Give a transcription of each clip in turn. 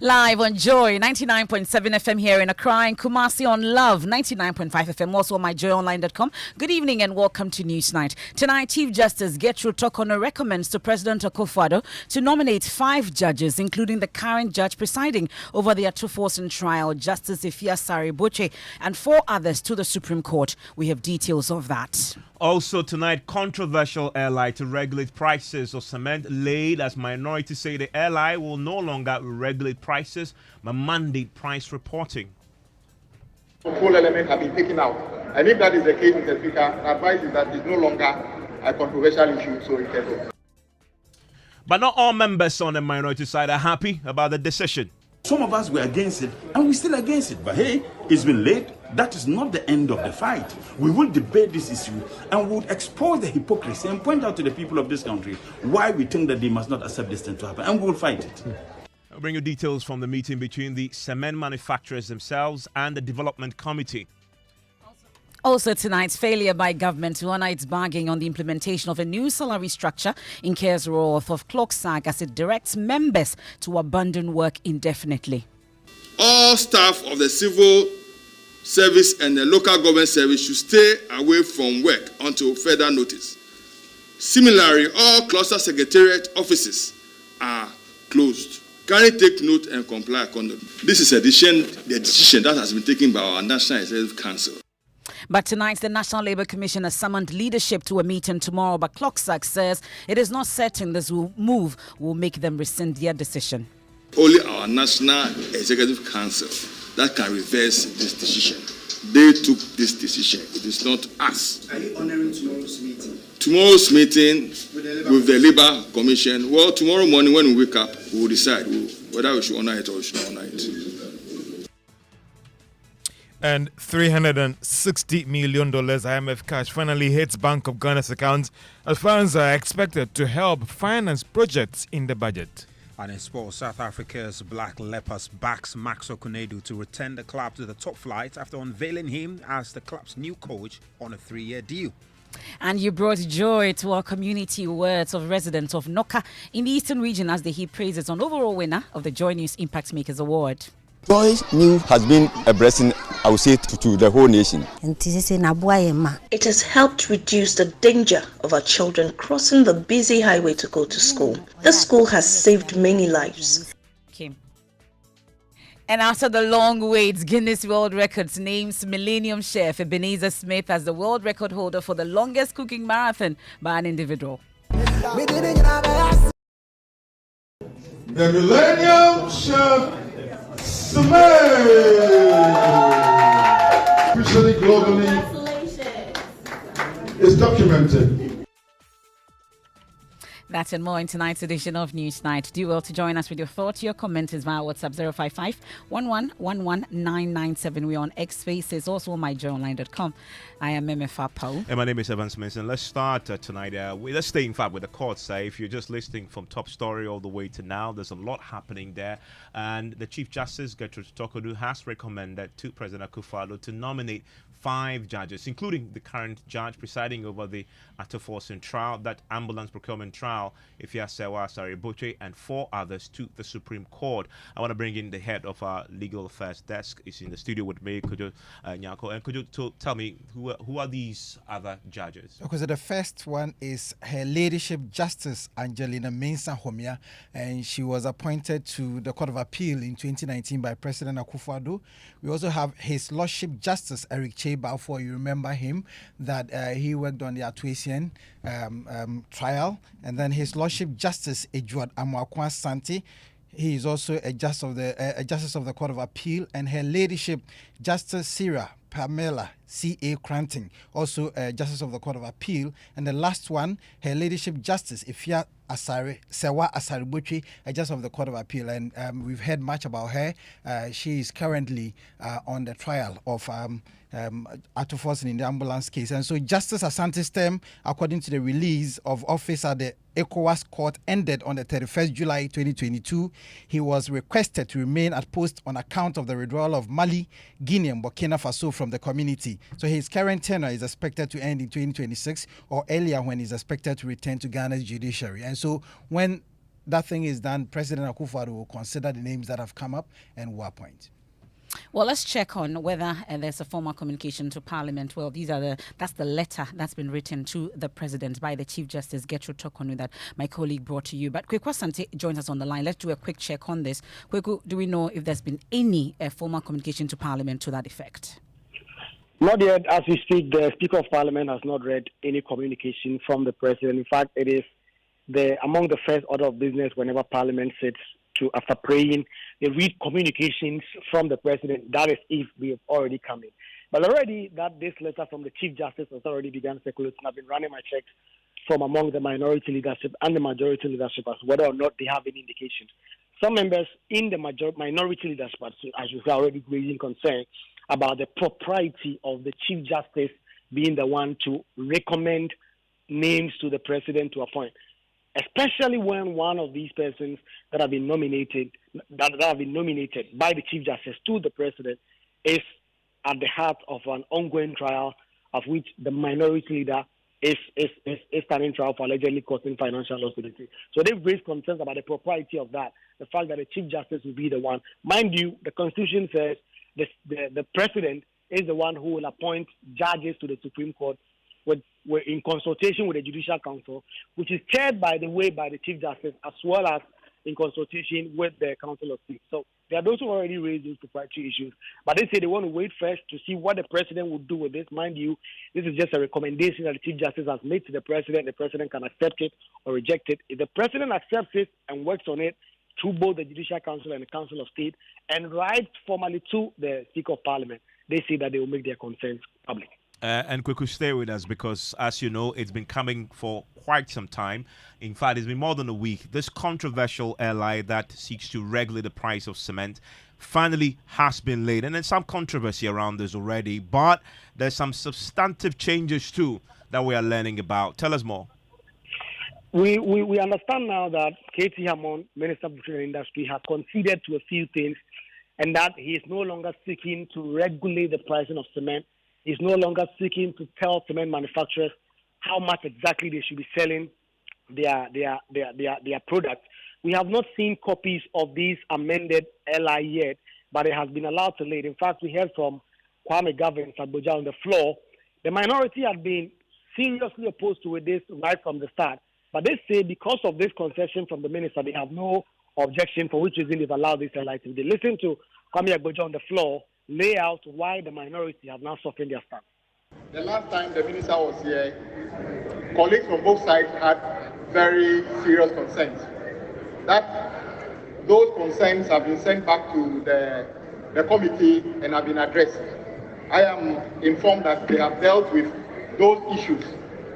Live on Joy 99.7 FM here in Accra and Kumasi on Love 99.5 FM, also on myjoyonline.com. Good evening and welcome to Newsnight. Tonight, Chief Justice Torkonoo recommends to President Akufo to nominate 5 judges, including the current judge presiding over the Atto trial, Justice Ifia Sari-Boche, and 4 others to the Supreme Court. We have details of that. Also tonight, controversial airline to regulate prices of cement laid as minorities say the airline will no longer regulate prices but mandate price reporting. Control elements have been taken out. And if that is the case, Mr. Speaker, the advice is that it's no longer a controversial issue, so it can go. But not all members on the minority side are happy about the decision. Some of us were against it, and we're still against it. But hey, it's been late. That is not the end of the fight. We will debate this issue and will expose the hypocrisy and point out to the people of this country why we think that they must not accept this thing to happen, and we will fight it. I'll bring you details from the meeting between the cement manufacturers themselves and the development committee. Also tonight's failure by government to honour its bargain on the implementation of a new salary structure in cares of clock SAG as it directs members to abandon work indefinitely. All staff of the civil service and the local government service should stay away from work until further notice. Similarly, all cluster secretariat offices are closed. Kindly take note and comply accordingly. This is the decision that has been taken by our National Executive Council. But tonight, the National Labour Commission has summoned leadership to a meeting tomorrow, but Clocksack says it is not certain this move will make them rescind their decision. Only our National Executive Council that can reverse this decision. They took this decision. It is not us. Are you honoring tomorrow's meeting? Tomorrow's meeting with the Labour Commission. Well, tomorrow morning when we wake up, we will decide whether we should honor it or we should not honor it. And $360 million IMF cash finally hits Bank of Ghana's accounts as funds are expected to help finance projects in the budget. And in sports, South Africa's Black Leopards backs Max Okonedo to return the club to the top flight after unveiling him as the club's new coach on a 3-year deal. And you brought joy to our community words of residents of Noka in the Eastern region as they heap praises on overall winner of the Joy News Impact Makers Award. Joy News has been a blessing, I would say, to the whole nation. It has helped reduce the danger of our children crossing the busy highway to go to school. The school has saved many lives. Okay. And after the long wait, Guinness World Records names Millennium Chef Ebenezer Smith as the world record holder for the longest cooking marathon by an individual. The Millennium Chef Smith, officially globally, is documented. That and more in tonight's edition of Newsnight. Do well to join us with your thoughts, your comments via WhatsApp 055 1111997. We're on X Spaces, also on myjoyonline.com. I am MFA Paul. And my name is Evan Smith. And let's start tonight. Let's stay, in fact, with the courts. If you're just listening from top story all the way to now, there's a lot happening there. And the Chief Justice, Torkonoo, has recommended to President Akufo to nominate 5 judges, including the current judge presiding over the Atto trial, that ambulance procurement trial, Ifia Sari-Boche, and 4 others to the Supreme Court. I want to bring in the head of our legal affairs desk. Is in the studio with me, Nyako. And could you tell me who are these other judges? Okay, so the first one is Her Ladyship Justice Angelina Mensah Homia, and she was appointed to the Court of Appeal in 2019 by President Akufo. We also have His Lordship Justice Eric Balfour. You remember him, that he worked on the Atuasian trial. And then His Lordship Justice Edward Amwakwa Santi. He is also a justice of the Court of Appeal. And Her Ladyship Justice Sarah Pamela C.A. Cranting, also a Justice of the Court of Appeal. And the last one, Her Ladyship Justice Ifia Sewa Asari-Boche, a Justice of the Court of Appeal. And we've heard much about her. She is currently on the trial of Atto in the ambulance case. And so Justice Asante's term, according to the release of office at the ECOWAS court, ended on the 31st July 2022. He was requested to remain at post on account of the withdrawal of Mali, Guinea and Burkina Faso from the community. So his current tenure is expected to end in 2026 or earlier, when he's expected to return to Ghana's judiciary. And so when that thing is done, President Akufo will consider the names that have come up and will appoint. Well, let's check on whether there's a formal communication to Parliament. Well, that's the letter that's been written to the President by the Chief Justice Gertrude Torkonoo that my colleague brought to you. But Kweku Asante joins us on the line. Let's do a quick check on this. Kweku, do we know if there's been any formal communication to Parliament to that effect? Not yet. As we speak, the Speaker of Parliament has not read any communication from the President. In fact, it is among the first order of business whenever Parliament sits to, after praying, they read communications from the President. That is if we have already come in. But already this letter from the Chief Justice has already begun circulating. I've been running my checks from among the minority leadership and the majority leadership as whether or not they have any indications. Some members in the minority leadership, as you say, already raising concern about the propriety of the Chief Justice being the one to recommend names to the President to appoint, especially when one of these persons that have been nominated by the Chief Justice to the President is at the heart of an ongoing trial of which the minority leader is standing trial for allegedly causing financial loss to the state. So they've raised concerns about the propriety of that, the fact that the Chief Justice will be the one. Mind you, the Constitution says the President is the one who will appoint judges to the Supreme Court in consultation with the Judicial Council, which is chaired, by the Chief Justice, as well as in consultation with the Council of State. So there are those who already raised these proprietary issues, but they say they want to wait first to see what the President will do with this. Mind you, this is just a recommendation that the Chief Justice has made to the President. The President can accept it or reject it. If the President accepts it and works on it through both the Judicial Council and the Council of State and writes formally to the Speaker of Parliament, they say that they will make their concerns public. And Kweku, stay with us because, as you know, it's been coming for quite some time. In fact, it's been more than a week. This controversial airline that seeks to regulate the price of cement finally has been laid. And there's some controversy around this already, but there's some substantive changes too that we are learning about. Tell us more. We understand now that K.T. Hammond, Minister of Trade and Industry, has conceded to a few things, and that he is no longer seeking to regulate the pricing of cement. He's no longer seeking to tell cement manufacturers how much exactly they should be selling their products. We have not seen copies of these amended LI yet, but it has been allowed to late. In fact, we heard from Kwame Gavin Saboja on the floor. The minority had been seriously opposed to this right from the start. But they say because of this concession from the minister, they have no objection, for which reason they've allowed this LI to. They listen to Kwame Agboja on the floor lay out why the minority have now softened their stance. The last time the minister was here, colleagues from both sides had very serious concerns. Those concerns have been sent back to the committee and have been addressed. I am informed that they have dealt with those issues,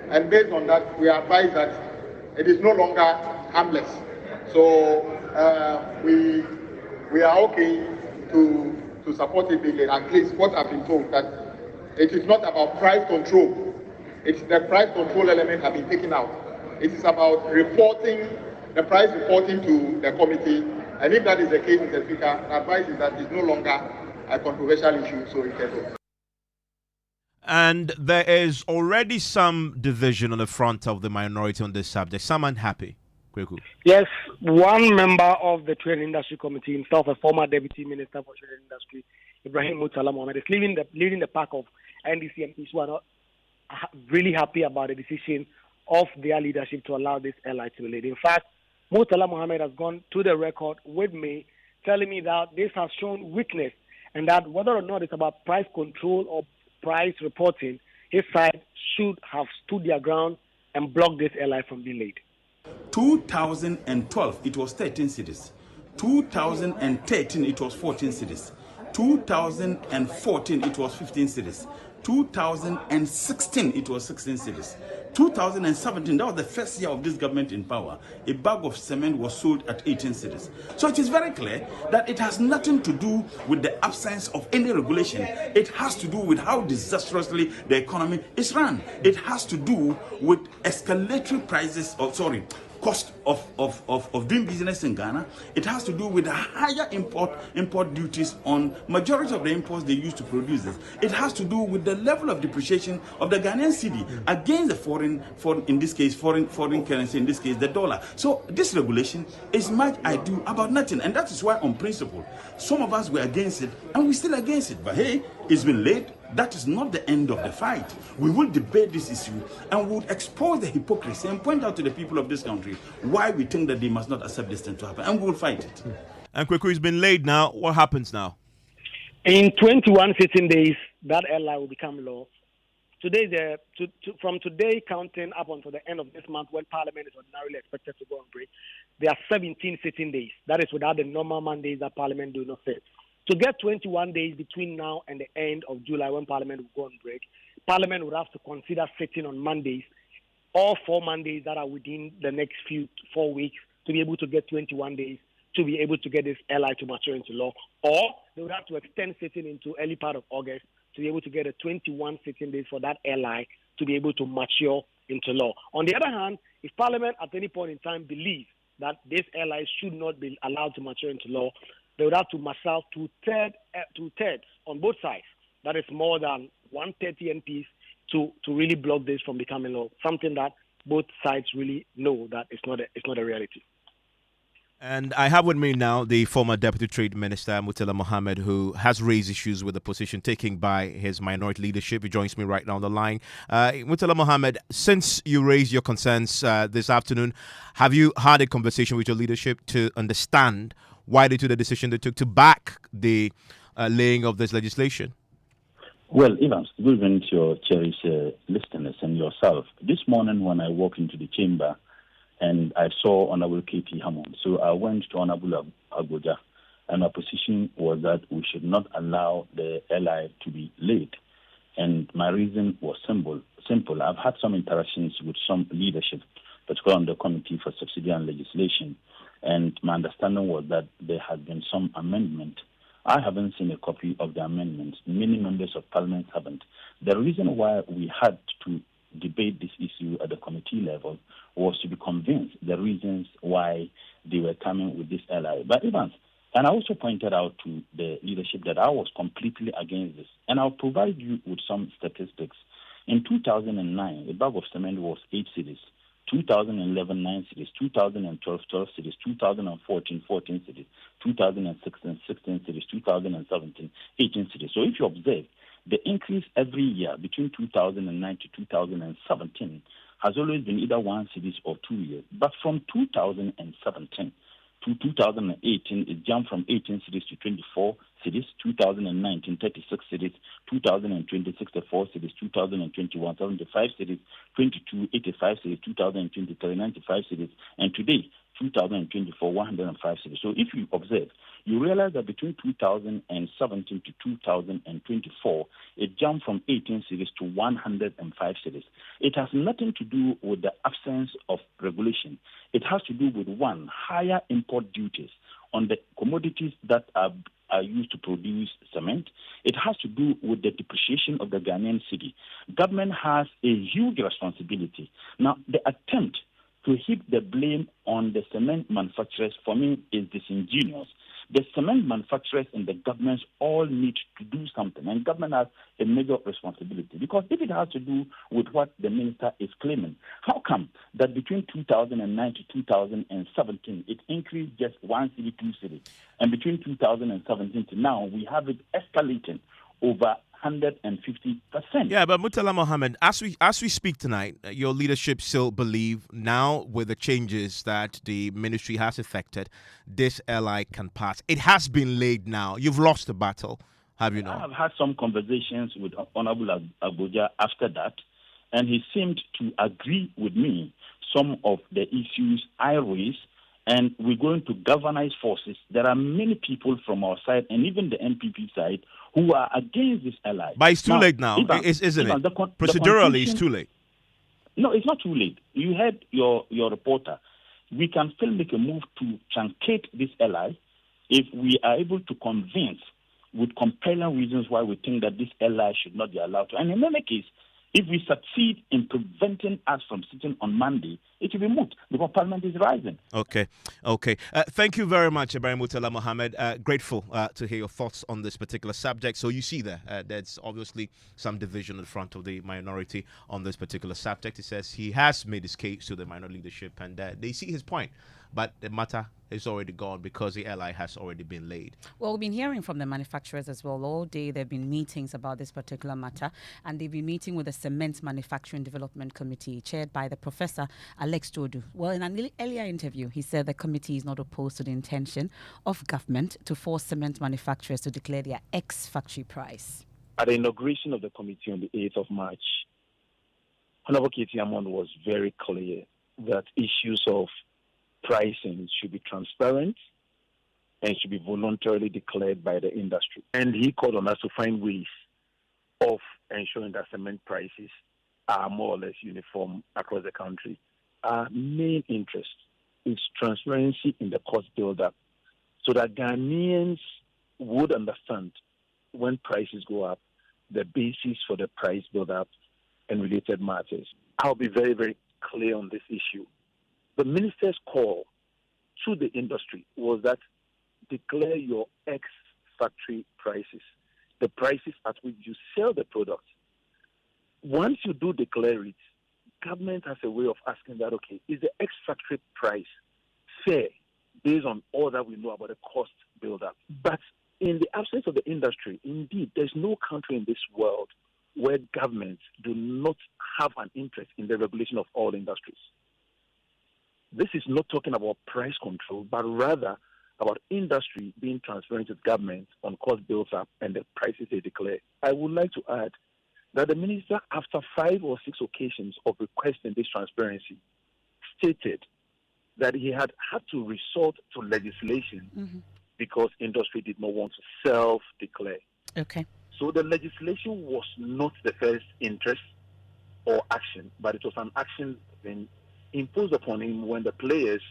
and based on that, we are advised that it is no longer harmless. So we are okay to support it again. At least what I've been told, that it is not about price control. It's the price control element has been taken out. It is about reporting, the price reporting to the committee. And if that is the case, Mr. Speaker, the advice is that it's no longer a controversial issue, so it can go. And there is already some division on the front of the minority on this subject. Some unhappy. Kweku. Yes, one member of the Trade and Industry Committee, himself a former Deputy Minister for Trade and Industry, Ibrahim Murtala Mohammed, is leading the pack of NDC MPs who are not really happy about the decision of their leadership to allow this LI to be laid. In fact, Murtala Mohammed has gone to the record with me, telling me that this has shown weakness and that whether or not it's about price control or price reporting, his side should have stood their ground and blocked this LI from being laid. 2012, it was 13 cities. 2013, it was 14 cities. 2014, it was 15 cities. 2016, it was 16 cities. 2017, that was the first year of this government in power. A bag of cement was sold at 18 cities. So it is very clear that it has nothing to do with the absence of any regulation. It has to do with how disastrously the economy is run. It has to do with cost of doing business in Ghana. It has to do with the higher import duties on majority of the imports they use to produce this. It has to do with the level of depreciation of the Ghanaian cedi against the foreign in this case foreign currency, in this case the dollar. So this regulation is much ado about nothing, and that is why on principle some of us were against it and we're still against it. But hey, it's been late. That is not the end of the fight. We will debate this issue and we will expose the hypocrisy and point out to the people of this country why we think that they must not accept this thing to happen, and we will fight it. And Kweku, it's been laid now. What happens now? In 21 sitting days, that LI will become law. Today, from today counting up until the end of this month, when Parliament is ordinarily expected to go on break, there are 17 sitting days. That is without the normal Mondays that Parliament do not sit. To get 21 days between now and the end of July, when Parliament will go on break, Parliament would have to consider sitting on Mondays, all 4 Mondays that are within the next 4 weeks, to be able to get 21 days to be able to get this LI to mature into law. Or they would have to extend sitting into early part of August to be able to get a 21 sitting days for that LI to be able to mature into law. On the other hand, if Parliament at any point in time believes that this LI should not be allowed to mature into law, they would have to marshal two-thirds on both sides. That is more than 130 MPs to really block this from becoming law. Something that both sides really know that it's not a reality. And I have with me now the former Deputy Trade Minister, Murtala Mohammed, who has raised issues with the position taken by his minority leadership. He joins me right now on the line. Murtala Mohammed, since you raised your concerns this afternoon, have you had a conversation with your leadership to understand why they took the decision they took to back the laying of this legislation? Well, Evans, good evening to your cherished listeners and yourself. This morning when I walked into the chamber, and I saw Honorable K.T. Hammond. So I went to Honorable Abuja, and my position was that we should not allow the LI to be late. And my reason was simple. I've had some interactions with some leadership, particularly on the Committee for Subsidy and Legislation, and my understanding was that there had been some amendment. I haven't seen a copy of the amendments. Many members of Parliament haven't. The reason why we had to debate this issue at the committee level was to be convinced the reasons why they were coming with this LI. But Evans, and I also pointed out to the leadership that I was completely against this. And I'll provide you with some statistics. In 2009, a bag of cement was 8 cedis. 2011, 9 cities, 2012, 12 cities, 2014, 14 cities, 2016, 16 cities, 2017, 18 cities. So if you observe, the increase every year between 2009 to 2017 has always been either 1 cities or 2 years. But from 2017 to 2018, it jumped from 18 cities to 24 cities, 2019, 36 cities, 2020, 64 cities, 2021, 75 cities, 22, 85 cities, 2023, 95 cities, and today, 2024, 105 cities. So if you observe, you realize that between 2017 to 2024, it jumped from 18 cities to 105 cities. It has nothing to do with the absence of regulation. It has to do with, one, higher import duties on the commodities that are used to produce cement. It has to do with the depreciation of the Ghanaian cedi. Government has a huge responsibility. Now, the attempt to heap the blame on the cement manufacturers, for me, is disingenuous. The cement manufacturers and the governments all need to do something, and government has a major responsibility. Because if it has to do with what the minister is claiming, how come that between 2009 to 2017, it increased just 1 city, 2 cities, and between 2017 to now, we have it escalating over 150%. Yeah, but Murtala Mohammed, as we speak tonight, your leadership still believe now with the changes that the ministry has effected, this LI can pass. It has been laid now. You've lost the battle, have you not? I have had some conversations with Honorable Abuja after that, and he seemed to agree with me some of the issues I raised, and we're going to galvanize forces. There are many people from our side and even the NPP side who are against this LI. But it's too late now, isn't it? Procedurally, it's too late. No, it's not too late. You heard your reporter. We can still make a move to truncate this LI if we are able to convince with compelling reasons why we think that this LI should not be allowed to. And in any case, If we succeed in preventing us from sitting on Monday, it will be moot because Parliament is rising. Okay. Thank you very much, Ibrahim Mutala Mohammed. Grateful to hear your thoughts on this particular subject. So you see there's obviously some division in front of the minority on this particular subject. He says he has made his case to the minority leadership and they see his point. But the matter is already gone because the LI has already been laid. Well, we've been hearing from the manufacturers as well. All day there have been meetings about this particular matter, and they've been meeting with the Cement Manufacturing Development Committee chaired by the Professor Alex Todu. Well, in an earlier interview, he said the committee is not opposed to the intention of government to force cement manufacturers to declare their ex-factory price. At the inauguration of the committee on the 8th of March, Honorable Katie Hammond was very clear that issues of pricing should be transparent and should be voluntarily declared by the industry. And he called on us to find ways of ensuring that cement prices are more or less uniform across the country. Our main interest is transparency in the cost build-up so that Ghanaians would understand when prices go up, the basis for the price build-up and related matters. I'll be very, very clear on this issue. The minister's call to the industry was that declare your ex-factory prices, the prices at which you sell the product. Once you do declare it, government has a way of asking that, okay, is the ex-factory price fair based on all that we know about the cost build-up? But in the absence of the industry, indeed, there's no country in this world where governments do not have an interest in the regulation of all industries. This is not talking about price control, but rather about industry being transparent with government on cost builds up and the prices they declare. I would like to add that the minister, after 5 or 6 occasions of requesting this transparency, stated that he had to resort to legislation because industry did not want to self-declare. Okay. So the legislation was not the first interest or action, but it was an action imposed upon him when the players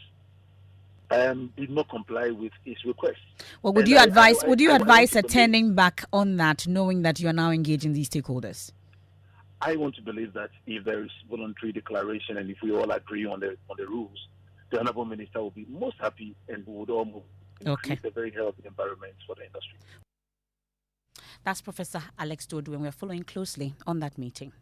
did not comply with his request. Well, would you advise turning back on that, knowing that you are now engaging these stakeholders? I want to believe that if there is voluntary declaration and if we all agree on the rules, the Honourable Minister will be most happy and we would all move to create a very healthy environment for the industry. That's Professor Alex Todu, and we're following closely on that meeting.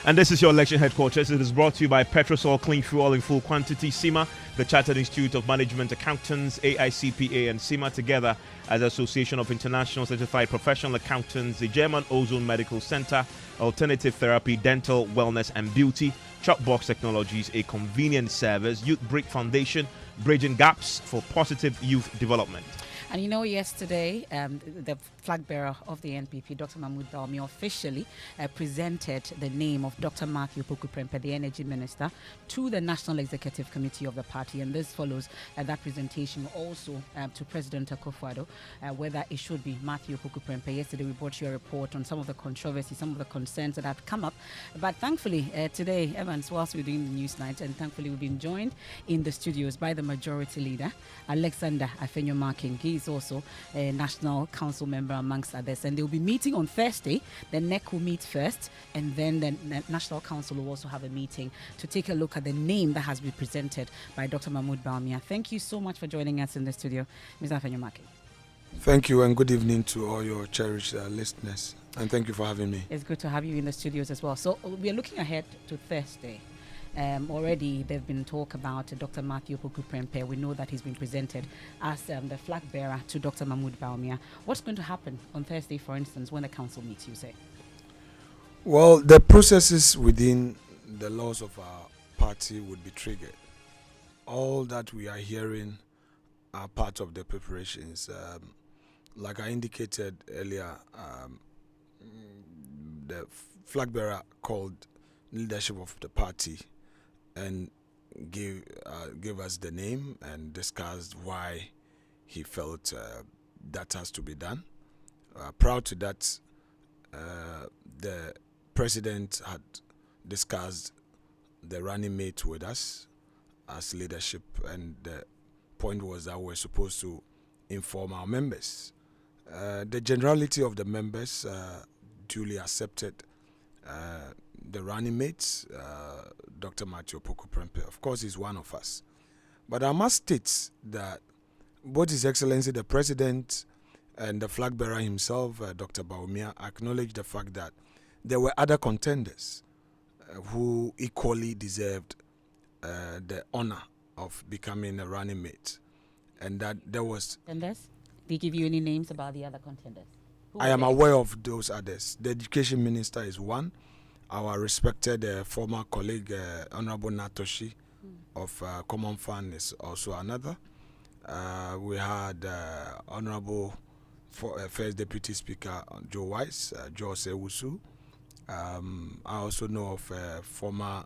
And this is your election headquarters. It is brought to you by Petrosol Clean Fuel in full quantity, CIMA, the Chartered Institute of Management Accountants, AICPA, and CIMA together as Association of International Certified Professional Accountants, the German Ozone Medical Center, Alternative Therapy, Dental, Wellness and Beauty, Chopbox Technologies, a convenient service, Youth Brick Foundation, bridging gaps for positive youth development. And you know, yesterday, the flag bearer of the NPP, Dr. Mahmoud Bawumia, officially presented the name of Dr. Matthew Poku-Prempeh, the Energy Minister, to the National Executive Committee of the party. And this follows that presentation also to President Akufo Addo, whether it should be Matthew Poku-Prempeh. Yesterday, we brought you a report on some of the controversy, some of the concerns that have come up. But thankfully, today, Evans, whilst we're doing the news night, and thankfully we've been joined in the studios by the Majority Leader, Alexander Afenyo-Marking. He's also a National Council member amongst others, and they'll be meeting on Thursday. The NEC will meet first, and then the National Council will also have a meeting to take a look at the name that has been presented by Dr. Mahmoud Bawumia. Thank you so much for joining us in the studio, Mr. Afenyo-Marking. Thank you, and good evening to all your cherished listeners, and thank you for having me. It's good to have you in the studios as well. So we are looking ahead to Thursday. Already there's been talk about Dr. Matthew Poku-Prempeh. We know that he's been presented as the flag bearer to Dr. Mahmoud Bawumia. What's going to happen on Thursday, for instance, when the council meets, you say? Well, the processes within the laws of our party would be triggered. All that we are hearing are part of the preparations. Like I indicated earlier, the flag bearer called leadership of the party and gave us the name and discussed why he felt that has to be done. Prior to that, the president had discussed the running mate with us as leadership, and the point was that we're supposed to inform our members The generality of the members duly accepted the running mates, Dr. Matthew Opoku Prempeh. Of course, he's one of us. But I must state that both His Excellency the President and the flag bearer himself, Dr. Bawumia, acknowledged the fact that there were other contenders who equally deserved the honor of becoming a running mate. And that there was... Contenders? Did he give you any names about the other contenders? I am aware of those others. The Education Minister is one. Our respected former colleague, Honorable Natoshi of Common Fund is also another. We had Honorable First Deputy Speaker Joe Wise, Joe Sewusu. I also know of a former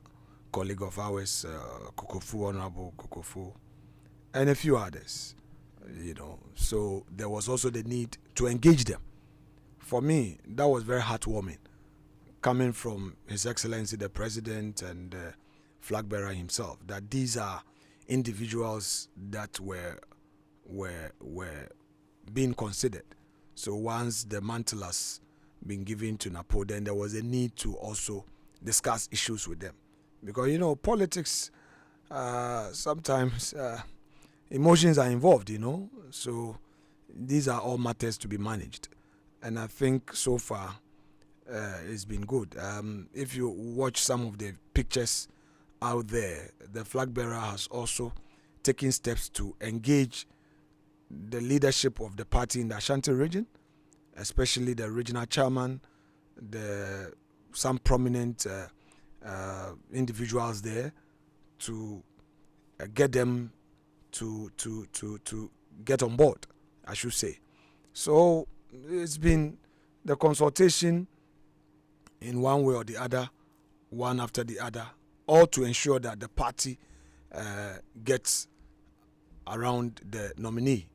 colleague of ours, Kokofu, Honorable Kokofu, and a few others. So there was also the need to engage them. For me, that was very heartwarming, coming from His Excellency the President and flag bearer himself, that these are individuals that were being considered. So once the mantle has been given to Napo, then there was a need to also discuss issues with them. Because, politics, sometimes emotions are involved, So these are all matters to be managed. And I think so far it's been good. If you watch some of the pictures out there, the flag bearer has also taken steps to engage the leadership of the party in the Ashanti region, especially the regional chairman, some prominent individuals there, to get them to get on board, I should say. So it's been the consultation in one way or the other, one after the other, all to ensure that the party gets around the nominee.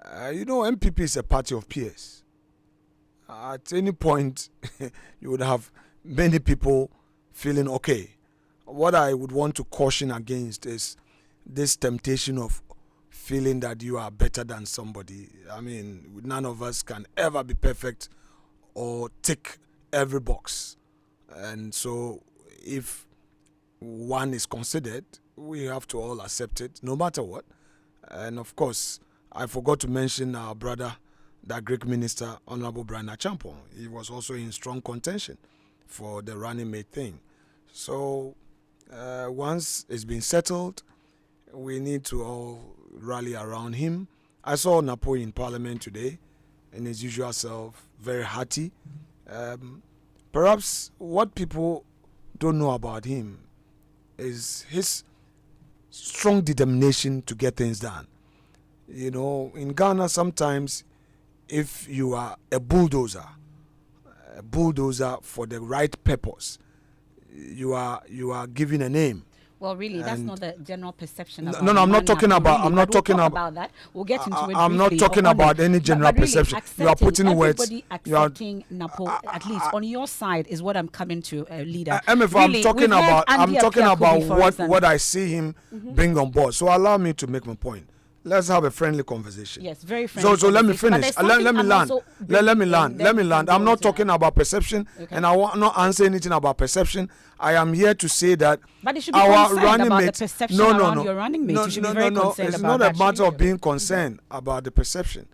MPP is a party of peers. At any point, you would have many people feeling okay. What I would want to caution against is this temptation of feeling that you are better than somebody. I mean, none of us can ever be perfect or tick every box. And so if one is considered, we have to all accept it, no matter what. And of course, I forgot to mention our brother, the Greek minister, Honorable Brian Achampong. He was also in strong contention for the running mate thing. So once it's been settled, we need to all rally around him. I saw Napo in Parliament today, in his usual self, very hearty. Perhaps what people don't know about him is his strong determination to get things done. In Ghana, sometimes if you are a bulldozer for the right purpose, you are given a name. Well, really, that's not the general perception. No, I'm not talking about. Really, I'm not talking about that. We'll get into it. I'm not talking about any general perception. You are putting words. Everybody accepting Napo, at least on your side, is what I'm coming to, leader. I'm talking about what I see him bring on board. So allow me to make my point. Let's have a friendly conversation. Yes, very friendly. So let me finish. Let me land. I'm not talking about perception, and I will not answer anything about perception. I am here to say that but it should be our running about mate. The perception around your running mate. You should be very concerned it's about not a matter of being concerned about the perception.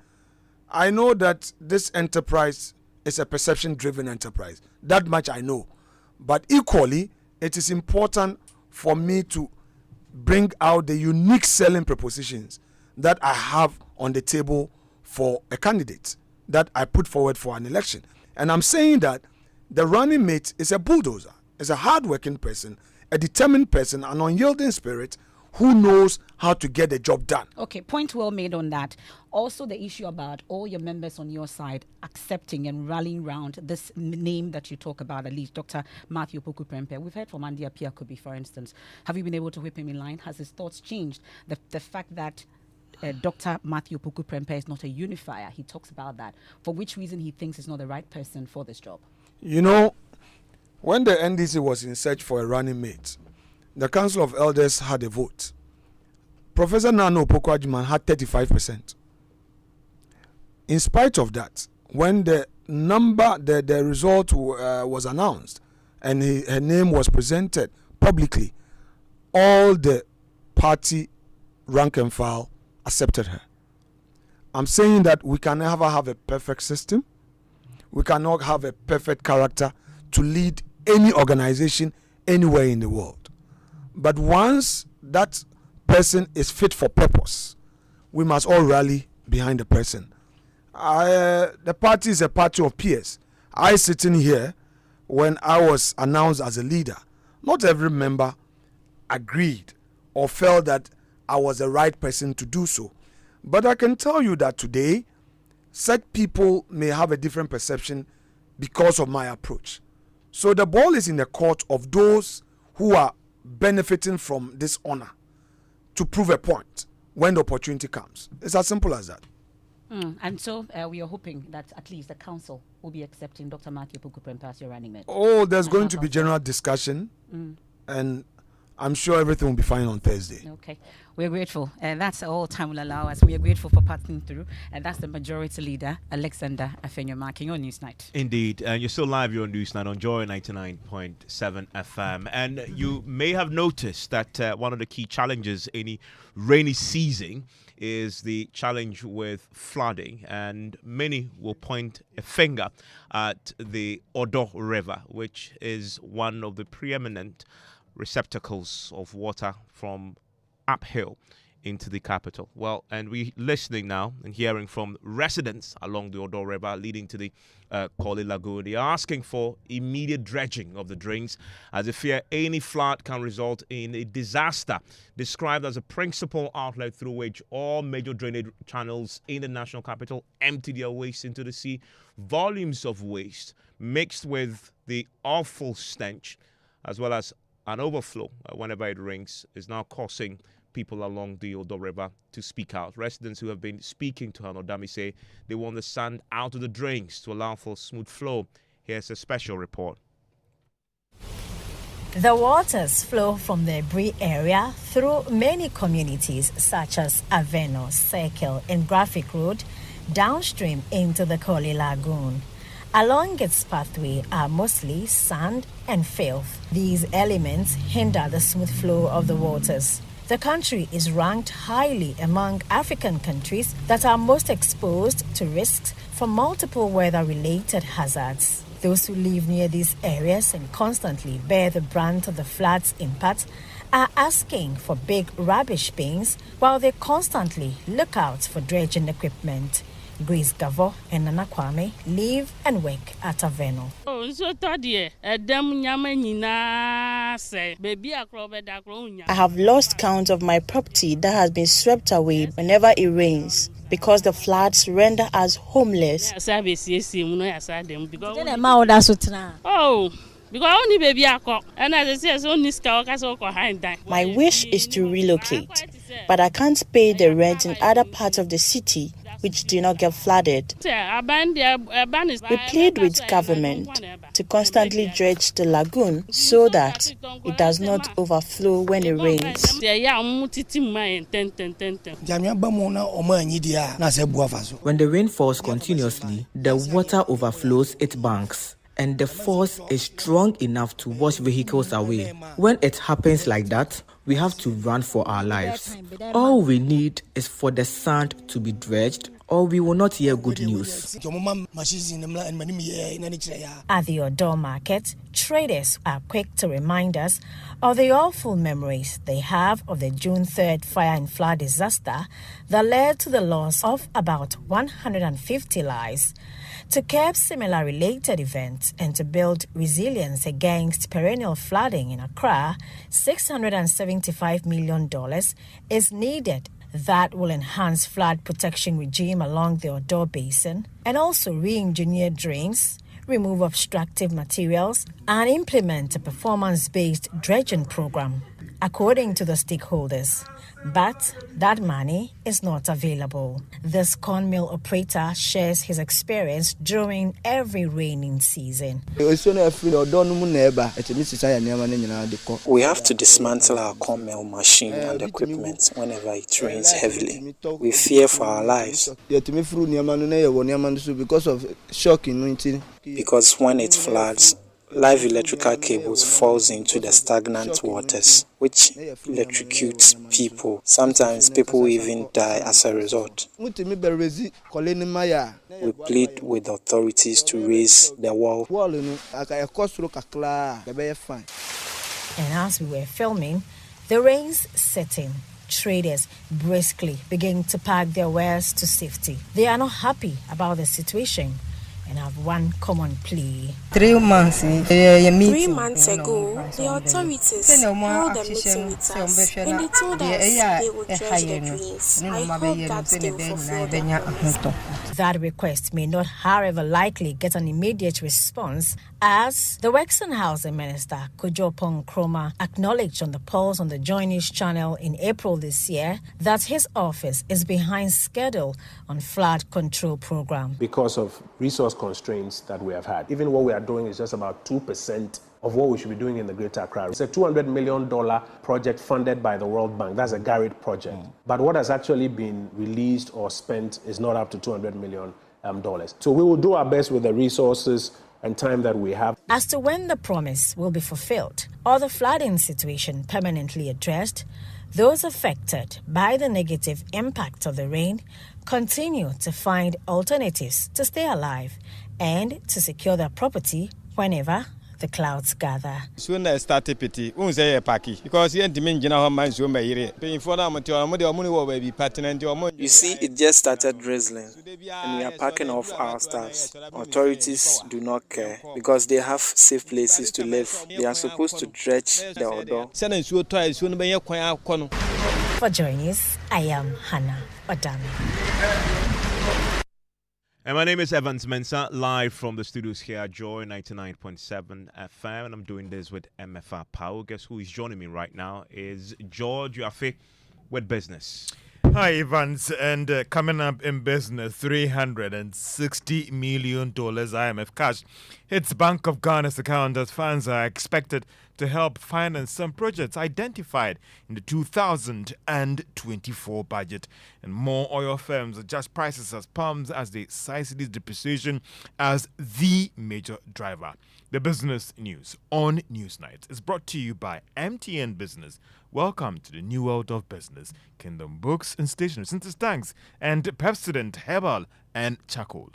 I know that this enterprise is a perception-driven enterprise. That much I know. But equally, it is important for me to bring out the unique selling propositions that I have on the table for a candidate that I put forward for an election. And I'm saying that the running mate is a bulldozer, is a hard-working person, a determined person, an unyielding spirit who knows how to get the job done. Okay, point well made on that. Also the issue about all your members on your side accepting and rallying around this name that you talk about, at least Dr. Matthew Opoku Prempeh. We've heard from Andy Apiakobi, for instance. Have you been able to whip him in line? Has his thoughts changed? The fact that Dr. Matthew Opoku Prempeh is not a unifier. He talks about that. For which reason he thinks he's not the right person for this job? When the NDC was in search for a running mate, the Council of Elders had a vote. Professor Nano Opoku Agyemang had 35%. in spite of that, when the result was announced and her name was presented publicly, all the party rank and file accepted her. I'm saying that we can never have a perfect system. We cannot have a perfect character to lead any organization anywhere in the world. But once that person is fit for purpose, we must all rally behind the person. The party is a party of peers. I sitting here, when I was announced as a leader, not every member agreed or felt that I was the right person to do so. But I can tell you that today, such people may have a different perception because of my approach. So the ball is in the court of those who are benefiting from this honor to prove a point when the opportunity comes. It's as simple as that. And so we are hoping that at least the council will be accepting Dr. Matthew Pukuprempa as your running mate. Oh, there's going to be general discussion, and I'm sure everything will be fine on Thursday. Okay. We're grateful. That's all time will allow us. We are grateful for passing through. And that's the majority leader, Alexander Afenyo-Marking on Newsnight. Indeed. And you're still live here on Newsnight on Joy 99.7 FM. And you may have noticed that one of the key challenges any rainy season is the challenge with flooding. And many will point a finger at the Addo River, which is one of the preeminent receptacles of water from uphill into the capital. Well, and we're listening now and hearing from residents along the Addo River leading to the Korle Lagoon. They're asking for immediate dredging of the drains as they fear any flood can result in a disaster, described as a principal outlet through which all major drainage channels in the national capital empty their waste into the sea. Volumes of waste mixed with the awful stench as well as an overflow whenever it rains is now causing people along the Addo River to speak out. Residents who have been speaking to Hanodami say they want the sand out of the drains to allow for smooth flow. Here's a special report. The waters flow from the Brie area through many communities such as Aveno, Circle, and Graphic Road, downstream into the Korle Lagoon. Along its pathway are mostly sand and filth. These elements hinder the smooth flow of the waters. The country is ranked highly among African countries that are most exposed to risks from multiple weather-related hazards. Those who live near these areas and constantly bear the brunt of the flood's impact are asking for big rubbish bins while they constantly look out for dredging equipment. Grace Gavo and Nana Kwame live and work at Aveno. I have lost count of my property that has been swept away whenever it rains because the floods render us homeless. My wish is to relocate, but I can't pay the rent in other parts of the city which do not get flooded. We plead with government to constantly dredge the lagoon so that it does not overflow when it rains. When the rain falls continuously, the water overflows its banks, and the force is strong enough to wash vehicles away. When it happens like that, we have to run for our lives. All we need is for the sand to be dredged, or we will not hear good news. At the Addo market, traders are quick to remind us of the awful memories they have of the June 3rd fire and flood disaster that led to the loss of about 150 lives. To curb similar related events and to build resilience against perennial flooding in Accra, $675 million is needed. That will enhance flood protection regime along the Addo Basin and also re-engineer drains, remove obstructive materials, and implement a performance-based dredging program. according to the stakeholders. But that money is not available. This corn mill operator shares his experience during every raining season. We have to dismantle our corn mill machine and equipment whenever it rains heavily. We fear for our lives. Because when it floods, live electrical cables falls into the stagnant waters, which electrocutes people. Sometimes people even die as a result. We plead with authorities to raise the wall. And as we were filming, the rains set in. Traders briskly begin to pack their wares to safety. They are not happy about the situation and have one common plea. 3 months. 3 months ago, the authorities held a meeting with us and they told us they would dredge the drains. I hope that they will fulfill their promise. That request may not, however, likely get an immediate response, as the Works and Housing Minister, Kujopong Kroma, acknowledged on the Pulse on the Joy News channel in April this year that his office is behind schedule on flood control program. Because of resource constraints that we have had. Even what we are doing is just about 2% of what we should be doing in the Greater Accra. It's a $200 million project funded by the World Bank. That's a Garrett project. But what has actually been released or spent is not up to $200 million. So we will do our best with the resources and time that we have. As to when the promise will be fulfilled or the flooding situation permanently addressed, those affected by the negative impact of the rain continue to find alternatives to stay alive and to secure their property whenever the clouds gather. Soon I started pity, won't say a packy, because you didn't know how much you may paying for them until money will be pertinent. You see, it just started drizzling, and we are packing off our stuffs. Authorities do not care because they have safe places to live. They are supposed to dredge the Addo. For Joy News, I am Hannah Odami. And my name is Evans Mensah, live from the studios here at Joy 99.7 FM, and I'm doing this with MFR Power. Guess who is joining me right now is George Uafe with business. Hi, Evans. And coming up in business, $360 million IMF cash hits Bank of Ghana's account as funds are expected to help finance some projects identified in the 2024 budget. And more oil firms adjust prices as pumps as they cite this depreciation as the major driver. The business news on Newsnight is brought to you by MTN Business. Welcome to the new world of business. Kingdom Books and Stationery, Since Tanks, and Pepsodent Herbal and Charcoal.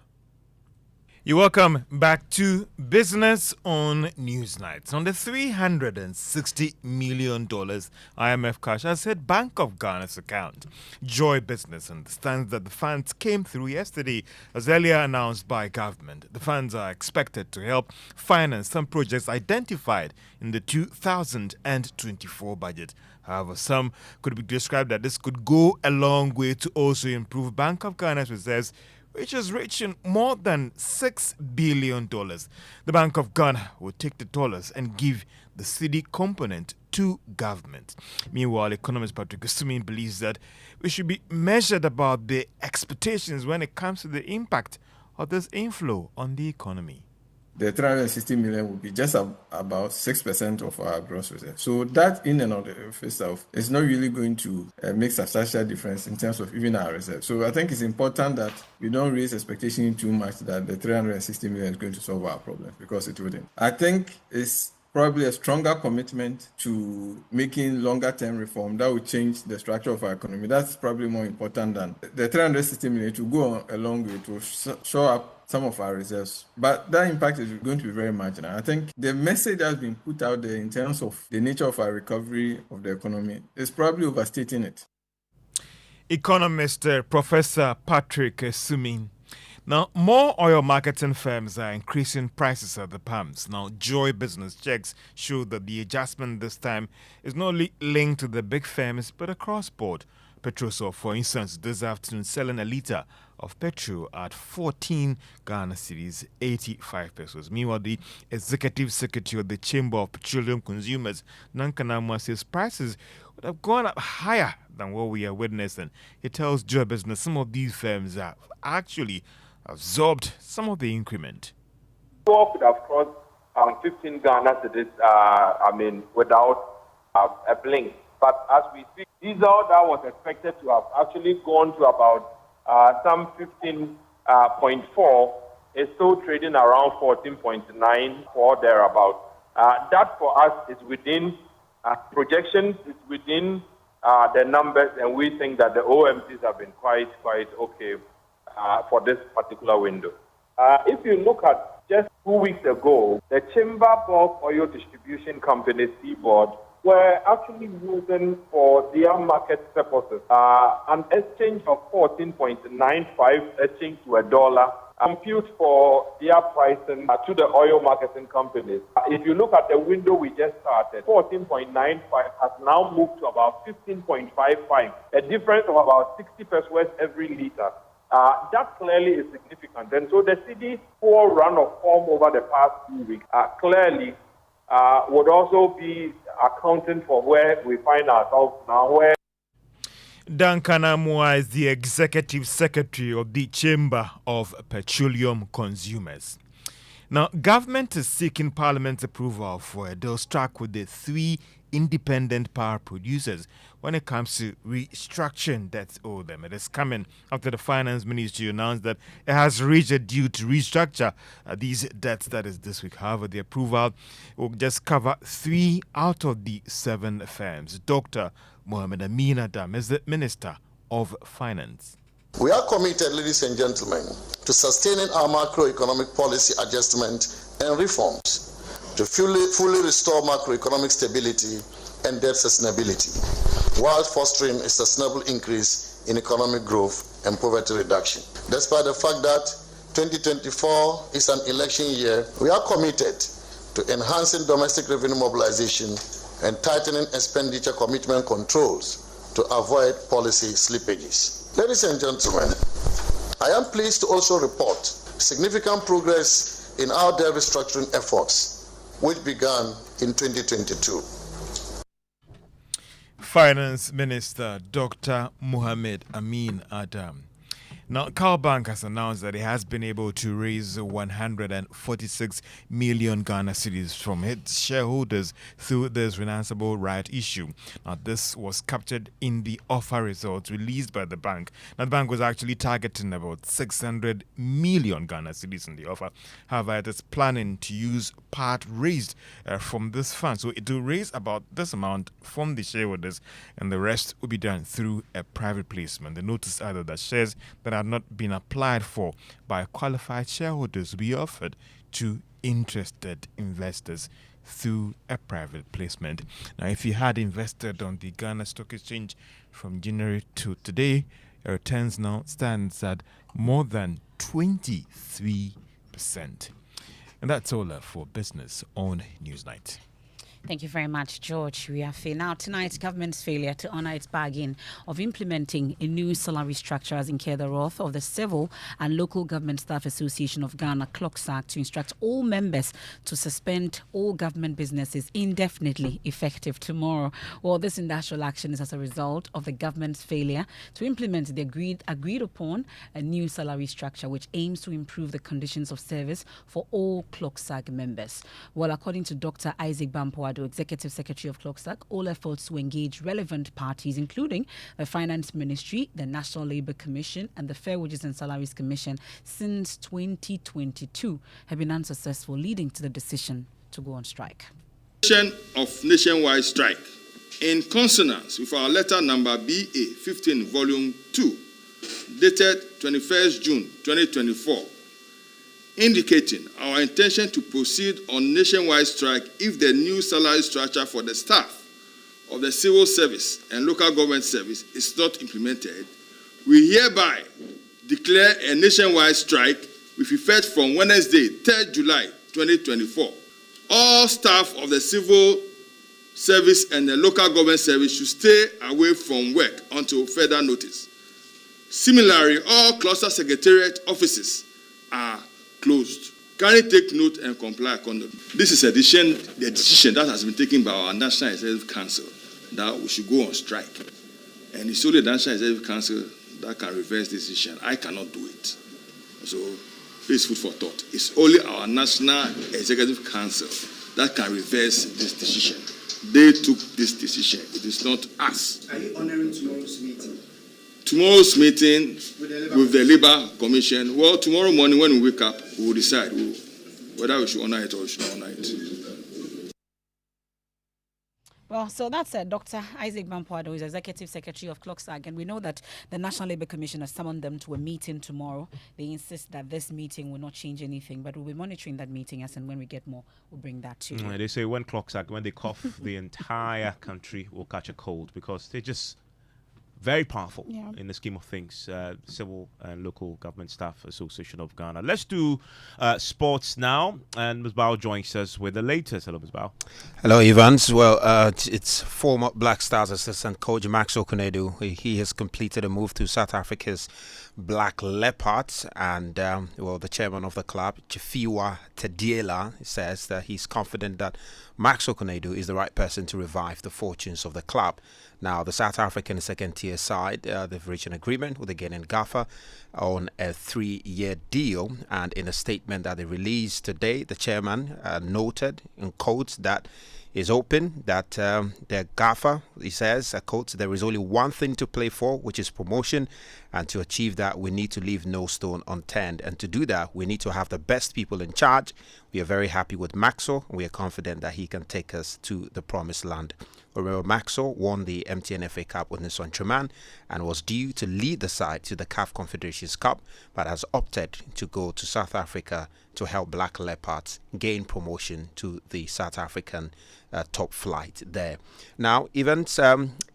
You're welcome back to Business on Newsnight. On the $360 million IMF cash has hit Bank of Ghana's account. Joy Business understands that the funds came through yesterday, as earlier announced by government. The funds are expected to help finance some projects identified in the 2024 budget. However, some could be described that this could go a long way to also improve Bank of Ghana's reserves, which is reaching more than $6 billion. The Bank of Ghana will take the dollars and give the cedi component to government. Meanwhile, economist Patrick Sumin believes that we should be measured about the expectations when it comes to the impact of this inflow on the economy. The 360 million will be just about 6% of our gross reserve. So that in and of itself is not really going to make substantial difference in terms of even our reserve. So I think it's important that we don't raise expectation too much that the 360 million is going to solve our problems, because it wouldn't. I think it's probably a stronger commitment to making longer-term reform that will change the structure of our economy. That's probably more important than the 360 million to go a long way to show up some of our reserves. But that impact is going to be very marginal. I think the message that's been put out there in terms of the nature of our recovery of the economy is probably overstating it. Economist Professor Patrick Sumin. Now, more oil marketing firms are increasing prices at the pumps. Now, Joy Business checks show that the adjustment this time is not only linked to the big firms, but across board. Petrosol, for instance, this afternoon selling a litre of petrol at 14 Ghana cedis, 85 pesos. Meanwhile, the executive secretary of the Chamber of Petroleum Consumers, Nankanamwa, says prices would have gone up higher than what we are witnessing. He tells Joy Business some of these firms have actually absorbed some of the increment. Could have crossed 15 Ghana cedis, without a blink. But as we speak, diesel that was expected to have actually gone to about some 15.4 is still trading around 14.9 or thereabout. That for us is within projections, is within the numbers, and we think that the OMCs have been quite okay for this particular window. If you look at just 2 weeks ago, the Chamber Bulk Oil Distribution Company, Seaboard, were actually using for their market purposes an exchange of 14.95 exchange to $1 compute for their pricing to the oil marketing companies. If you look at the window we just started, 14.95 has now moved to about 15.55, a difference of about 60 pesos every liter. That clearly is significant. And so the CD poor run of form over the past 2 weeks clearly would also be accounting for where we find ourselves now. Where Duncan Amwa is the executive secretary of the Chamber of Petroleum Consumers. Now, government is seeking Parliament's approval for a deal struck with the 3 independent power producers when it comes to restructuring debts owed them. It is coming after the Finance Ministry announced that it has reached a deal to restructure these debts. That is this week. However, the approval will just cover 3 out of the 7 firms. Dr. Mohamed Amin Adam is the Minister of Finance. We are committed, ladies and gentlemen, to sustaining our macroeconomic policy adjustment and reforms to fully restore macroeconomic stability and debt sustainability, while fostering a sustainable increase in economic growth and poverty reduction. Despite the fact that 2024 is an election year, we are committed to enhancing domestic revenue mobilization and tightening expenditure commitment controls to avoid policy slippages. Ladies and gentlemen, I am pleased to also report significant progress in our debt restructuring efforts, which began in 2022. Finance Minister Dr. Mohamed Amin Adam. Now, Cal Bank has announced that it has been able to raise 146 million Ghana cedis from its shareholders through this renounceable right issue. Now, this was captured in the offer results released by the bank. Now, the bank was actually targeting about 600 million Ghana cedis in the offer. However, it is planning to use part raised from this fund. So it will raise about this amount from the shareholders, and the rest will be done through a private placement. The notice added that shares that have not been applied for by qualified shareholders will be offered to interested investors through a private placement. Now, if you had invested on the Ghana Stock Exchange from January to today, your returns now stands at more than 23%. And that's all for business on Newsnight. Thank you very much, George. We are fair. Now, tonight's government's failure to honour its bargain of implementing a new salary structure has incurred the wrath of the Civil and Local Government Staff Association of Ghana, CLOCSAG, to instruct all members to suspend all government businesses indefinitely, effective tomorrow. Well, this industrial action is as a result of the government's failure to implement the agreed upon a new salary structure, which aims to improve the conditions of service for all CLOCSAG members. Well, according to Dr. Isaac Bampoa, Executive Secretary of CLOCSAG, all efforts to engage relevant parties, including the Finance Ministry, the National Labour Commission, and the Fair Wages and Salaries Commission, since 2022 have been unsuccessful, leading to the decision to go on strike. Of nationwide strike, in consonance with our letter number BA 15, volume 2, dated 21st June 2024. Indicating our intention to proceed on nationwide strike if the new salary structure for the staff of the civil service and local government service is not implemented, we hereby declare a nationwide strike with effect from Wednesday, 3rd July 2024. All staff of the civil service and the local government service should stay away from work until further notice. Similarly, all cluster secretariat offices are closed. Kindly take note and comply accordingly. This is the decision that has been taken by our National Executive Council that we should go on strike. And it's only the National Executive Council that can reverse this decision. I cannot do it. So, please food for thought. It's only our National Executive Council that can reverse this decision. They took this decision. It is not us. Are you honoring tomorrow's meeting? Tomorrow's meeting with the Labour Commission, well, tomorrow morning when we wake up, we will decide whether we should honor it or we should not honor it. Well, so that's Dr. Isaac Bampoado, who is Executive Secretary of CLOCSAG, and we know that the National Labour Commission has summoned them to a meeting tomorrow. They insist that this meeting will not change anything, but we'll be monitoring that meeting, and when we get more, we'll bring that to you. They say when CLOCSAG, when they cough, the entire country will catch a cold because they just... very powerful in the scheme of things. Civil and Local Government Staff Association of Ghana. Let's do sports now. And Ms. Bao joins us with the latest. Hello, Ms. Bao. Hello, Evans. Well, it's former Black Stars assistant coach Max Torkonoo. He has completed a move to South Africa's Black Leopards. And, the chairman of the club, Chifiwa Tediela, says that he's confident that Max Torkonoo is the right person to revive the fortunes of the club. Now, the South African second-tier side, they've reached an agreement with the Ghanaian Gaffer on a 3-year deal. And in a statement that they released today, the chairman noted in quotes that is open, that the Gaffer, he says, quotes, there is only one thing to play for, which is promotion. And to achieve that, we need to leave no stone unturned. And to do that, we need to have the best people in charge. We are very happy with Maxo. We are confident that he can take us to the promised land. Remember, Maxo won the MTN FA Cup with Nson Truman and was due to lead the side to the CAF Confederations Cup, but has opted to go to South Africa to help Black Leopards gain promotion to the South African top flight there. Now, events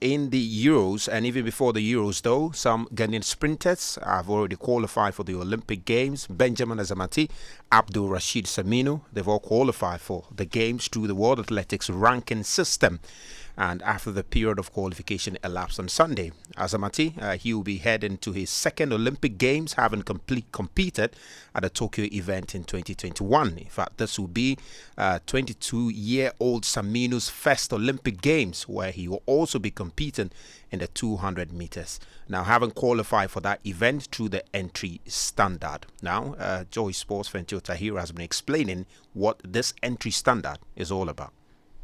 in the Euros, and even before the Euros though, some Ghanaian sprinters have already qualified for the Olympic Games. Benjamin Azamati, Abdul Rashid Saminu, they've all qualified for the Games through the World Athletics ranking system. And after the period of qualification elapsed on Sunday, Azamati, he will be heading to his second Olympic Games, having competed at the Tokyo event in 2021. In fact, this will be 22-year-old Saminu's first Olympic Games, where he will also be competing in the 200 meters. Now, having qualified for that event through the entry standard. Now, Joy Sports' Fentil Tahir has been explaining what this entry standard is all about.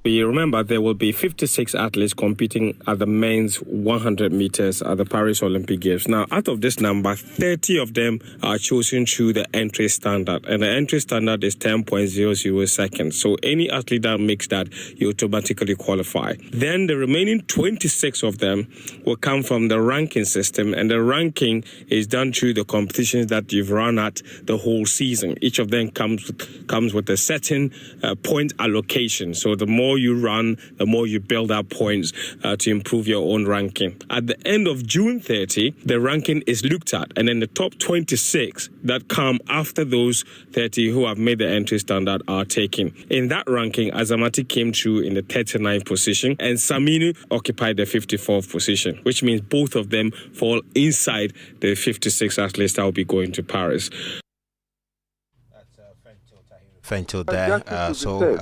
We remember there will be 56 athletes competing at the men's 100 meters at the Paris Olympic Games. Now, out of this number, 30 of them are chosen through the entry standard. And the entry standard is 10.00 seconds. So any athlete that makes that, you automatically qualify. Then the remaining 26 of them will come from the ranking system. And the ranking is done through the competitions that you've run at the whole season. Each of them comes with a certain point allocation. So the more you run, the more you build up points to improve your own ranking. At the end of June 30, the ranking is looked at, and then the top 26 that come after those 30 who have made the entry standard are taken. In that ranking, Azamati came through in the 39th position, and Saminu occupied the 54th position, which means both of them fall inside the 56 athletes that will be going to Paris. Fentil there.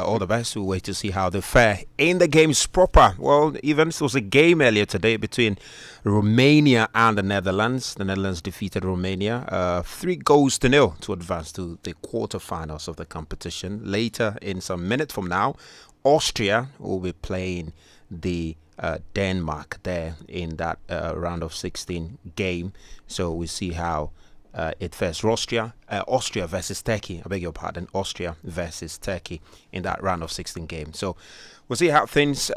All the best. We'll wait to see how they fare in the games proper. Well, even it was a game earlier today between Romania and the Netherlands. The Netherlands defeated Romania 3-0 to advance to the quarterfinals of the competition. Later, in some minutes from now, Austria will be playing the Denmark there in that round of 16 game. So we'll see how it fares. Austria versus Turkey. I beg your pardon. Austria versus Turkey in that round of 16 game. So we'll see how things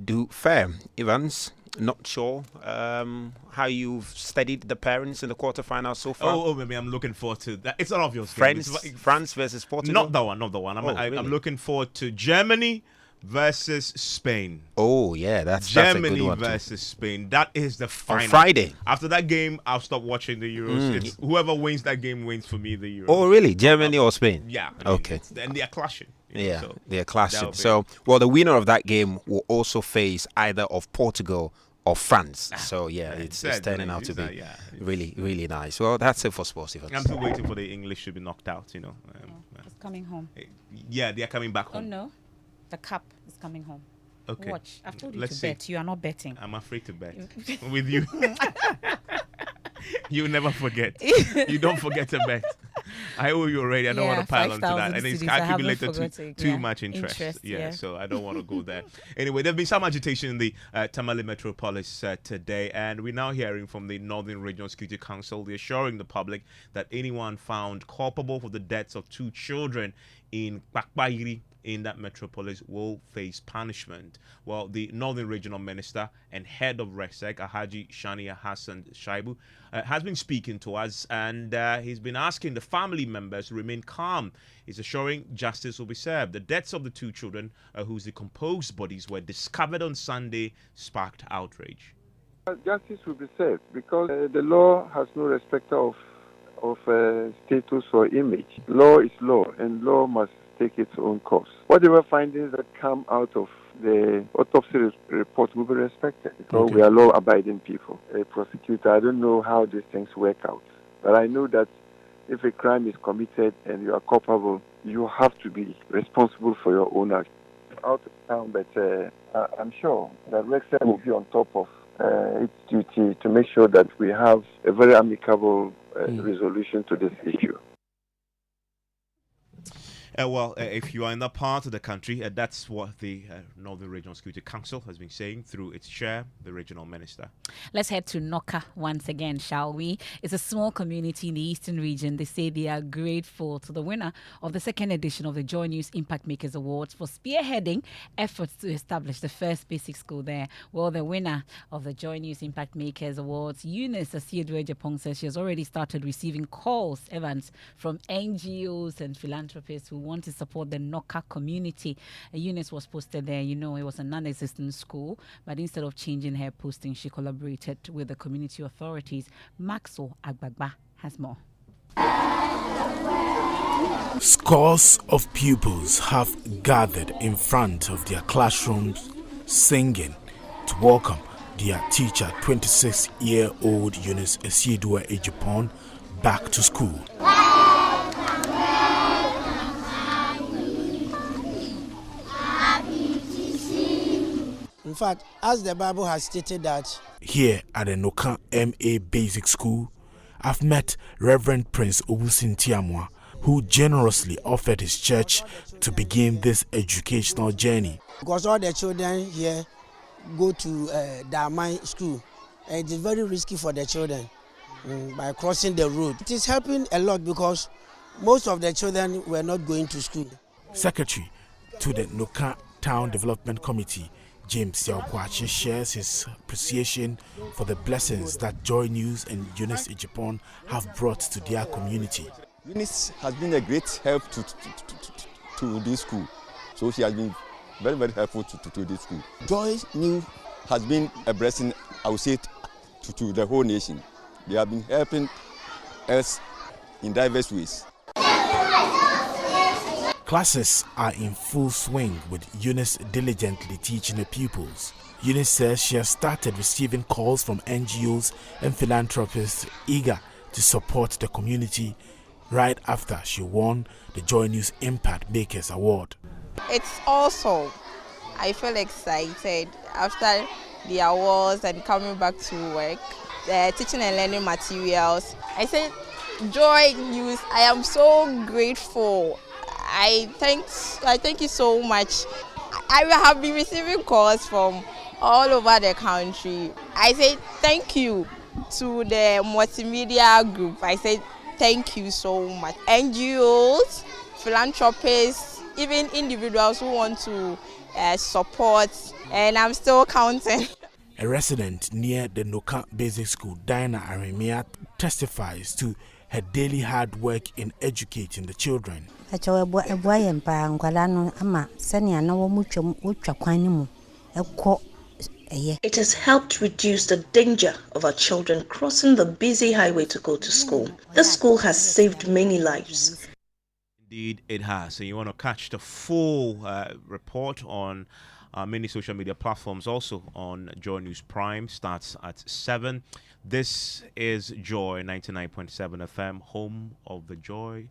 do fare. Evans, not sure how you've studied the parents in the quarterfinals so far. Oh, maybe I'm looking forward to that. It's an obvious France versus Portugal. Not the one. I'm looking forward to Germany versus Spain. Oh yeah, that's Germany a good one versus Spain. That is the final. On Friday. After that game, I'll stop watching the Euros. It's whoever wins that game wins for me the Euros. Oh really? Germany or Spain? Yeah. Okay. And they are clashing. They're clashing. So, well, the winner of that game will also face either of Portugal or France. So, it's turning out to be really, really nice. Well, that's it for sports events. I'm still waiting for the English to be knocked out, It's coming home. Yeah, they're coming back home. Oh, no. The cup is coming home. Okay. Watch. I've told you to bet. You are not betting. I'm afraid to bet with you. You never forget. You don't forget to bet. I owe you already. I don't want to pile on to that. And it's accumulated to too much interest. So I don't want to go there. Anyway, there's been some agitation in the Tamale Metropolis today, and we're now hearing from the Northern Regional Security Council. They're assuring the public that anyone found culpable for the deaths of 2 children in Kpakpairi in that metropolis will face punishment. Well, the Northern Regional Minister and head of RESEC, Alhaji Shania Hassan Shaibu, has been speaking to us, and he's been asking the family members to remain calm. He's assuring justice will be served. The deaths of the 2 children whose decomposed bodies were discovered on Sunday sparked outrage. Justice will be served because the law has no respect of status or image. Law is law, and law must take its own course. Whatever findings that come out of the autopsy report will be respected because we are law-abiding people. A prosecutor, I don't know how these things work out, but I know that if a crime is committed and you are culpable, you have to be responsible for your own act. Out of town, but I'm sure that Rexel will be on top of its duty to make sure that we have a very amicable resolution to this issue. If you are in that part of the country, that's what the Northern Regional Security Council has been saying through its chair, the regional minister. Let's head to Noka once again, shall we? It's a small community in the eastern region. They say they are grateful to the winner of the 2nd edition of the Joy News Impact Makers Awards for spearheading efforts to establish the first basic school there. Well, the winner of the Joy News Impact Makers Awards, Eunice Asiedwe-Japong, says she has already started receiving calls, Evans, from NGOs and philanthropists who want to support the Noka community. Eunice was posted there. It was a non-existent school, but instead of changing her posting, she collaborated with the community authorities. Maxo Agbagba has more. Scores of pupils have gathered in front of their classrooms singing to welcome their teacher, 26-year-old Eunice Asiedwe-Japong, back to school. In fact, as the Bible has stated that here at the Noka MA Basic School, I've met Reverend Prince Obusin Tiamwa, who generously offered his church to begin this educational journey. Because all the children here go to Damai school, and it is very risky for the children by crossing the road. It is helping a lot because most of the children were not going to school. Secretary to the Noka Town Development Committee, James Yaokwachi, shares his appreciation for the blessings that Joy News and Eunice Japong have brought to their community. Eunice has been a great help to this school, so she has been very, very helpful to this school. Joy News has been a blessing, I would say, to the whole nation. They have been helping us in diverse ways. Classes are in full swing with Eunice diligently teaching the pupils. Eunice says she has started receiving calls from NGOs and philanthropists eager to support the community right after she won the Joy News Impact Makers Award. It's awesome. I feel excited after the awards and coming back to work, teaching and learning materials. I said, Joy News, I am so grateful. I thank you so much. I have been receiving calls from all over the country. I say thank you to the multimedia group. I say thank you so much. NGOs, philanthropists, even individuals who want to support, and I'm still counting. A resident near the Noka Basic School, Diana Aremia, testifies to her daily hard work in educating the children. It has helped reduce the danger of our children crossing the busy highway to go to school. The school has saved many lives. Indeed, it has. So you want to catch the full report on many social media platforms, also on Joy News Prime, starts at 7. This is Joy 99.7 FM, home of the Joy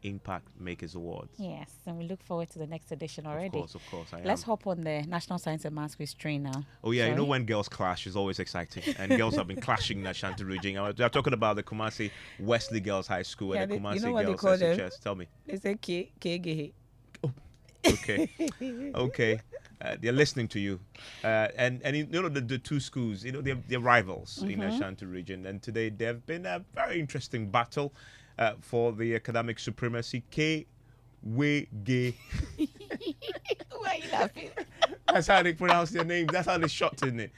Impact Makers Awards. Yes, and we look forward to the next edition already. Of course. Let's hop on the National Science and Maths Quiz train now. Oh, yeah, you know when girls clash, it's always exciting. And girls have been clashing in the Ashanti region. I'm talking about the Kumasi Wesley Girls High School and the Kumasi Girls SHS. Tell me. They say K. Okay. Okay. They're listening to you. And you know, the two schools, you know, they're rivals in the Ashanti region. And today there have been a very interesting battle for the academic supremacy. Why are you laughing? That's how they pronounce their names. That's how they shorten it.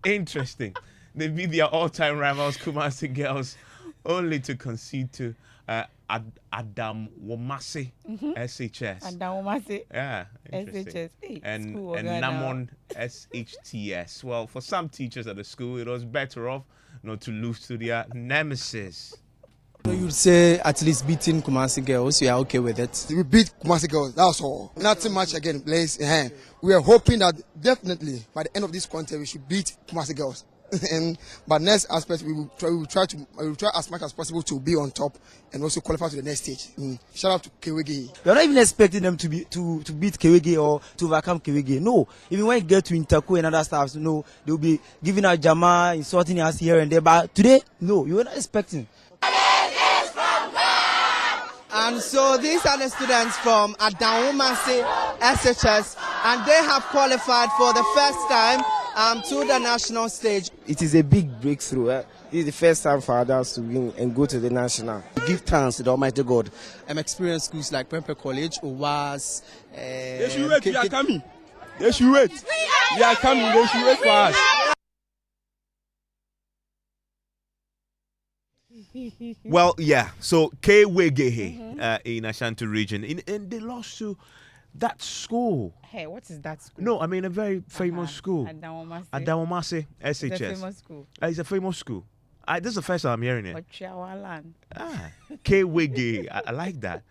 Interesting. They beat their all-time rivals, Kumasi Girls, only to concede to Adam Womasi SHS. Adam Womasi. Yeah, interesting. SHS. Hey, and Namon SHTS. Well, for some teachers at the school, it was better off not to lose to their nemesis. You'd say at least beating Kumasi Girls, you are okay with it? We beat Kumasi Girls, that's all. Nothing much again plays in hand. We are hoping that definitely by the end of this contest we should beat Kumasi Girls. But next aspect, we will try as much as possible to be on top and also qualify to the next stage. Shout out to Kewege. You're not even expecting them to beat Kewege or to overcome Kewege. No, even when you get to Interco and other stuff, they'll be giving out Jama, insulting us here and there. But today, no, you were not expecting. And so these are the students from Adawumase SHS, and they have qualified for the first time to the national stage. It is a big breakthrough. This is the first time for adults to win and go to the national. Give thanks to the Almighty God. Experienced schools like Prempeh College, OWAS. They should wait, we are coming. They should wait. We are coming, they should wait for us. Well, yeah. So Kwegehe in Ashanti region, and they lost to that school. Hey, what is that school? No, I mean a very famous school. Adawumase SHS. It's a famous school. It's a famous school. This is the first time I'm hearing it. Kwegehe. I like that.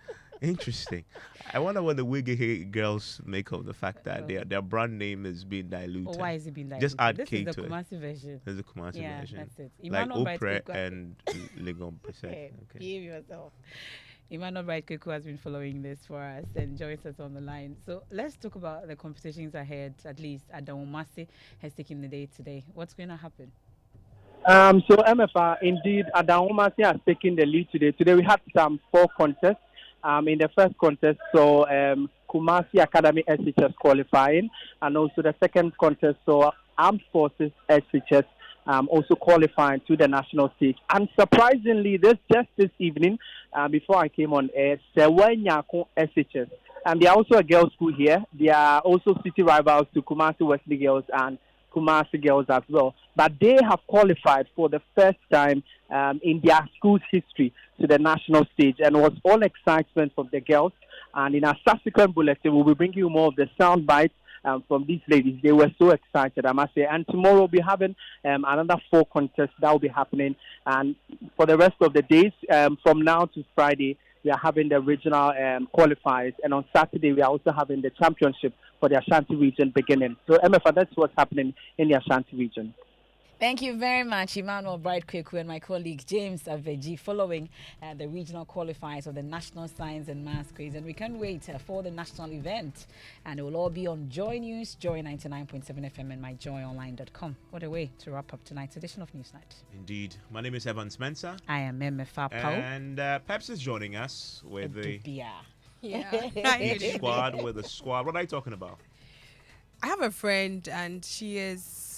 Interesting. I wonder what the Wiggy girls make of the fact that their brand name is being diluted. Why is it being diluted? Just add this K is to the it. Kumasi version. This is the Kumasi version. That's it. Like Oprah and Legon Percent. Okay. Behave yourself. Emmanuel Bright Keku has been following this for us and joins us on the line. So let's talk about the competitions ahead. At least Adawumase has taken the day today. What's going to happen? So MFR, indeed, Adawumase has taken the lead today. Today we had 4 contests. In the first contest, so Kumasi Academy SHS qualifying, and also the second contest, so Armed Forces SHS also qualifying to the national stage. And surprisingly, this evening, before I came on air, Sewanyako SHS, and they are also a girls' school here. They are also city rivals to Kumasi Wesley Girls and Kumasi Girls as well. But they have qualified for the first time in their school's history to the national stage, and it was all excitement from the girls. And in our subsequent bulletin, we will bring you more of the sound bites from these ladies. They were so excited, I must say. And tomorrow we'll be having another 4 contests that will be happening. And for the rest of the days, from now to Friday, we are having the regional qualifiers. And on Saturday, we are also having the championship for the Ashanti region beginning. So, MFA, that's what's happening in the Ashanti region. Thank you very much, Emmanuel Bright Kweku and my colleague James Aveji, following the regional qualifiers of the National Science and Maths Quiz. And we can't wait for the national event. And it will all be on Joy News, Joy 99.7 FM and myjoyonline.com. What a way to wrap up tonight's edition of Newsnight. Indeed. My name is Evan Spencer. I am Memefa Pau. And Peps is joining us with the squad. With the squad. What are you talking about? I have a friend and she is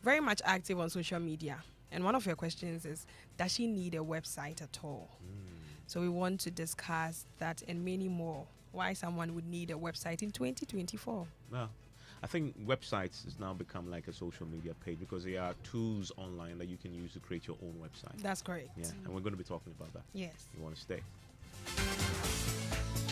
very much active on social media, and one of her questions is, does she need a website at all? So we want to discuss that and many more, why someone would need a website in 2024. Well, I think websites has now become like a social media page because there are tools online that you can use to create your own website. That's correct. Yeah, and we're going to be talking about that. Yes. You want to stay?